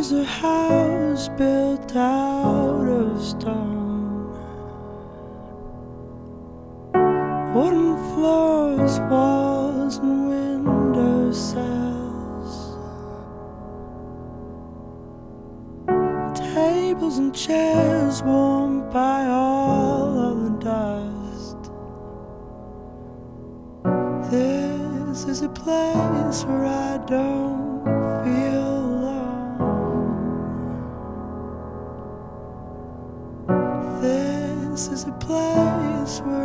is a house built out of stone, wooden floors, walls and window sills, tables and chairs warmed by all of the dust. This is a place where I don't feel alone. This is a place where